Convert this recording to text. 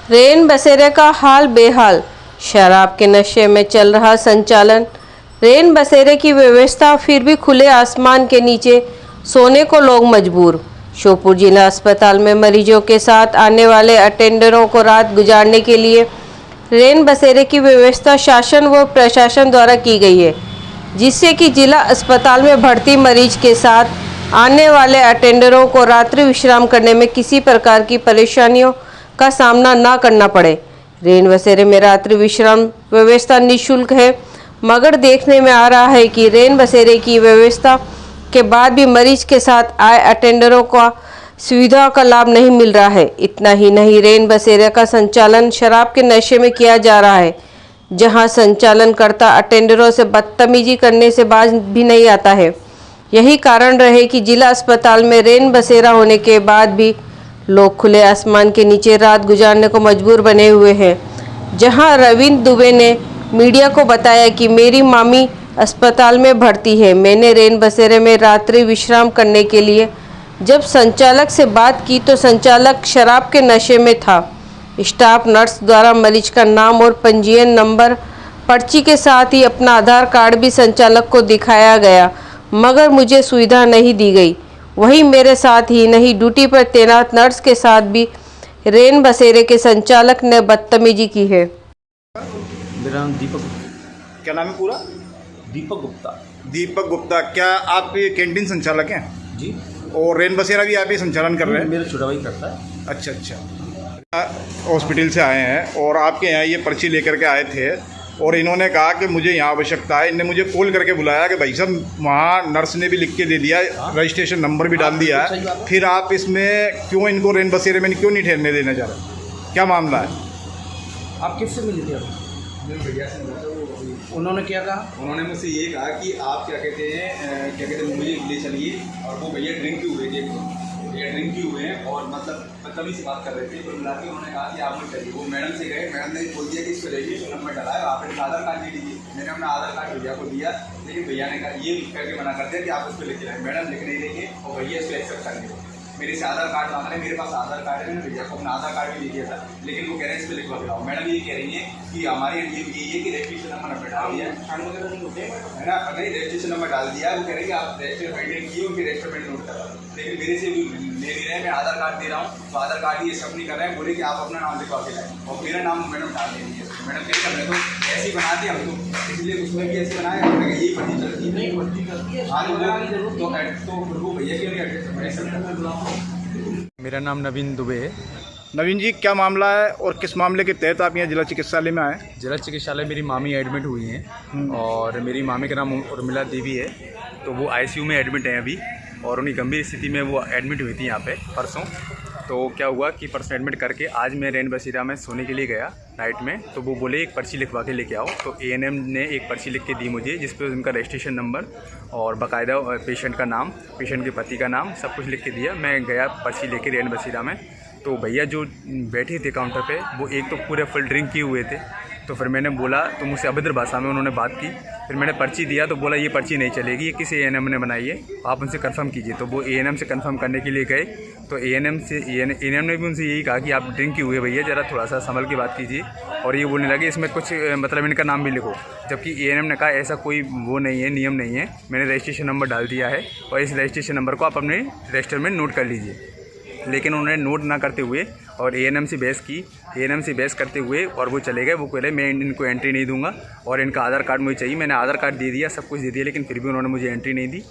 Rain बसेरे का हाल बेहाल, शराब के नशे में चल रहा संचालन। रेन बसेरे की व्यवस्था फिर भी खुले आसमान के नीचे सोने को लोग मजबूर। श्योपुर जिला अस्पताल में मरीजों के साथ आने वाले अटेंडरों को रात गुजारने के लिए रेन बसेरे की व्यवस्था शासन व प्रशासन द्वारा की गई है, जिससे कि जिला अस्पताल में भर्ती मरीज के साथ आने वाले अटेंडरों को रात्रि विश्राम करने में किसी प्रकार की परेशानियों का सामना न करना पड़े। रेन बसेरे में रात्रि विश्राम व्यवस्था निःशुल्क है, मगर देखने में आ रहा है कि रेन बसेरे की व्यवस्था के बाद भी मरीज के साथ आए अटेंडरों को सुविधा का लाभ नहीं मिल रहा है। इतना ही नहीं, रेन बसेरे का संचालन शराब के नशे में किया जा रहा है, जहां संचालनकर्ता अटेंडरों से बदतमीजी करने से बाज भी नहीं आता है। यही कारण रहे कि जिला अस्पताल में रेन बसेरा होने के बाद भी लोग खुले आसमान के नीचे रात गुजारने को मजबूर बने हुए हैं। जहां रविंद्र दुबे ने मीडिया को बताया कि मेरी मामी अस्पताल में भर्ती है, मैंने रेन बसेरे में रात्रि विश्राम करने के लिए जब संचालक से बात की तो संचालक शराब के नशे में था। स्टाफ नर्स द्वारा मरीज का नाम और पंजीयन नंबर पर्ची के साथ ही अपना आधार कार्ड भी संचालक को दिखाया गया, मगर मुझे सुविधा नहीं दी गई। वहीं मेरे साथ ही नहीं, ड्यूटी पर तैनात नर्स के साथ भी रेन बसेरे के संचालक ने बदतमीजी की है। मेरा नाम दीपक। क्या नाम है पूरा? दीपक गुप्ता। दीपक गुप्ता। क्या आप ये कैंटीन संचालक हैं? जी। और रेन बसेरा भी आप ही संचालन कर रहे हैं? मेरा छोटा भाई करता है। अच्छा अच्छा। हॉस्पिटल से आए हैं और आपके यहाँ ये पर्ची लेकर के आए थे और इन्होंने कहा कि मुझे यहाँ आवश्यकता है। इन्होंने मुझे कॉल करके बुलाया कि भाई साहब वहाँ नर्स ने भी लिख के दे दिया, रजिस्ट्रेशन नंबर भी डाल दिया है, फिर आप इसमें क्यों इनको रेन बसेरे में क्यों नहीं ठहरने देना चाह रहे? क्या मामला है? आप किससे मिले थे? भैया से मिला था। उन्होंने क्या कहा? उन्होंने मुझसे ये कहा कि आप क्या कहते हैं मुझे ले चलिए, और वो भैया ड्रिंक किए हुए थे, भैया ड्रिंक किए हुए हैं और मतलब बदतमीजी से बात कर रहे थे। तो बुला के उन्होंने कहा कि आप मुझे चलिए। वो मैडम से गए, मैडम ने बोल दिया कि इस पर रजिस्ट्रेशन नंबर डाला है, आप अपना आधार कार्ड ले लीजिए। मैंने अपना आधार कार्ड भैया को दिया, लेकिन भैया ने कहा ये करके मना कर दिया कि आप उस पर लिख जाए। मैडम लिख नहीं देंगे और भैया इसको एक्सेप्ट कर लेंगे। मेरे से आधार कार्ड मांग रहे हैं, मेरे पास आधार कार्ड है, मैंने भैया को अपना आधार कार्ड भी दे दिया था, लेकिन वो कह रहे हैं इस पर लिखवा के लाओ। मैडम ये कह रही है कि हमारे ये कि रजिस्ट्रेशन नंबर डाल दिया है ना, नहीं रजिस्ट्रेशन नंबर डाल दिया है। वो कह रहे हैं कि आप रजिस्टर मेंटेन किए, उनके रजिस्टर मेंटेन नोट करा, लेकिन मेरे से ले नहीं रहे हैं। मैं आधार कार्ड दे रहा हूँ तो आधार कार्ड ये सब नहीं कर रहे हैं। बोले कि आप अपना नाम लिखवा के लाएँ और मेरा नाम मैडम डाल देंगे। मैडम कह रहे तो ऐसे ही बना दिया हम तो, इसलिए उसमें भी ऐसे बनाया, यही भर्ती चलती है। नहीं भर्ती करती है। हाँ तो फिर वो भैया क्यों नहीं? मेरा नाम नवीन दुबे है। नवीन जी, क्या मामला है और किस मामले के तहत आप यहाँ जिला चिकित्सालय में आए? जिला चिकित्सालय मेरी मामी एडमिट हुई हैं और मेरी मामी का नाम उर्मिला देवी है। तो वो आईसीयू में एडमिट हैं अभी, और उन्हीं गंभीर स्थिति में वो एडमिट हुई थी यहाँ पे परसों। तो क्या हुआ कि परसों एडमिट करके आज मैं रेन बसेरा में सोने के लिए गया नाइट में। तो वो बोले एक पर्ची लिखवा के लेके आओ। तो एएनएम ने एक पर्ची लिख के दी मुझे, जिस पर उनका रजिस्ट्रेशन नंबर और बाकायदा पेशेंट का नाम, पेशेंट के पति का नाम सब कुछ लिख के दिया। मैं गया पर्ची लेके रेन बसेरा में। तो भैया जो बैठे थे काउंटर पे, वो एक तो पूरे फुल ड्रिंक किए हुए थे। तो फिर मैंने बोला, तो मुझसे अभद्र भाषा में उन्होंने बात की। फिर मैंने पर्ची दिया तो बोला ये पर्ची नहीं चलेगी, ये किसी एएनएम ने बनाई है, आप उनसे कंफर्म कीजिए। तो वो एएनएम से कंफर्म करने के लिए गए। तो एएनएम ने भी उनसे यही कहा कि आप ड्रिंक किए हुए भैया, ज़रा थोड़ा सा संभल के बात कीजिए। और ये बोलने लगे इसमें कुछ मतलब इनका नाम भी लिखो, जबकि एएनएम ने कहा ऐसा कोई वो नहीं है, नियम नहीं है, मैंने रजिस्ट्रेशन नंबर डाल दिया है और इस रजिस्ट्रेशन नंबर को आप अपने रजिस्टर में नोट कर लीजिए। लेकिन उन्होंने नोट ना करते हुए और एएनएम से बहस करते हुए और वो चले गए। वो कह रहे मैं इनको एंट्री नहीं दूंगा और इनका आधार कार्ड मुझे चाहिए। मैंने आधार कार्ड दे दिया, सब कुछ दे दिया, लेकिन फिर भी उन्होंने मुझे एंट्री नहीं दी।